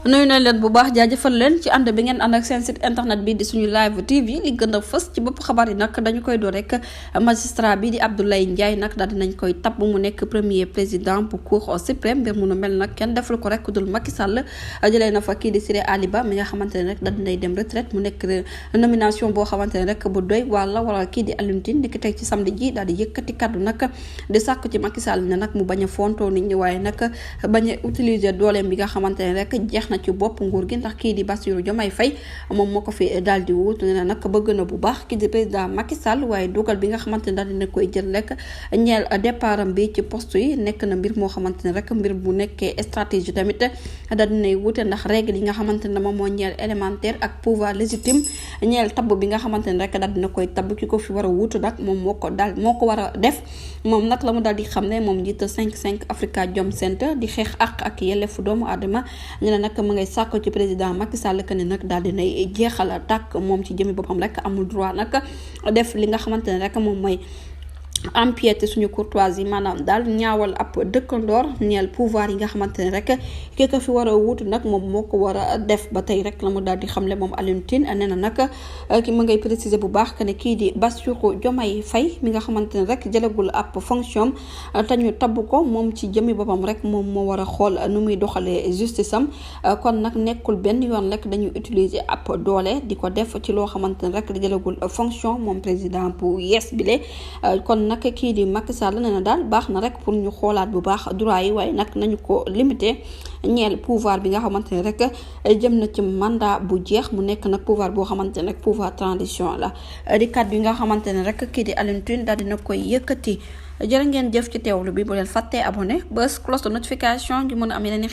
nuyu na leen bu baax jaajëfal leen ci ànd bi ngeen ànd ak seen site internet bi di suñu live TV li gën a fës ci bopp xabaar yi nag dañu koy door rek magistrat bi di Abdoulaye Ndiaye nag daal dinañ koy tabb mu nekk premier président bu cour suprême mbir mu nu mel nag kenn defal ko rek dul Macky Sall jëlee na fa kii di Siré Ali Ba mi nga xamante ne rek daal dinay dem retraite mu nekk nomination boo xamante ne rek bu doy wala waral kii di Alioune Tine ni ki tey ci samedi ji daal di yëkkati kaddu nag di sàkku ci Macky Sall ne nag mu bañ a fontoo nit ñi waaye nag bañ a utiliser dooleem bi nga xamante ne rek jeex ci bopp nguur gi ndax kii di Bassirou Diomaye Faye moom moo ko fi daal di wut ne nag bëgg na bu baax kii di président Macky Sall waaye dogal bi nga xamante ne daal dina koy jël rek ñeel départam bi ci poste yi nekk na mbir moo xamante ne rek mbir bu nekkee stratégie tamit daal dinay wute ndax règle yi nga xamante ne moom moo ñeel élémentaire ak pouvoir légitime ñeel tabb bi nga xamante ne rek daal dina koy tabb ki ko fi war a wutu nag moom moo ko war a def moom nag la mu daal di xam ne moom njiit 5-5 Africa Jom Center di xeex ak yelleefu doomu aadama ñu ne nag mu ngay sàkko ci président Macky Sall que ne nag daal dinay jeexal tàkk moom ci jëmi boppam rek amul droit nag def li nga xamante ne rek moom mooy empiété suñu courtoisie maanaam daal ñaawal ab dëkkandoor ñeel pouvoir yi nga xamante ne rek ki ko fi war a wutu nag moom moo ko war a def ba tey rek la mu daal di xamle moom Alioune Tine nee na nag ki ma ngay préciser bu baax que ne kii di Bassirou Diomaye Faye mi nga xamante ne rek jëlagul ab fonction te ñu tabb ko moom ci jëmi boppam rek moom moo war a xool nu muy doxalee justice am kon nag nekkul benn yoon rek dañuy utiliser ab doole di ko def ci loo xamante ne rek jëlagul fonction moom président bu yees bile kon nag kii di Macky Sall nee na daal baax na rek pour ñu xoolaat bu baax droit yi waaye nag nañu ko limité ñeel pouvoir bi nga xamante ne rek jëm na ci mandat bu jeex mu nekk nag pouvoir boo xamante ne rek pouvoir transition la di kàddu yi nga xamante ne rek kii di Alioune Tine daal dina koy yëkkati jërë ngeen jëf ci teewlu bi bu leen fàttee abonné bës cloche de notification ngi mën a am yeneen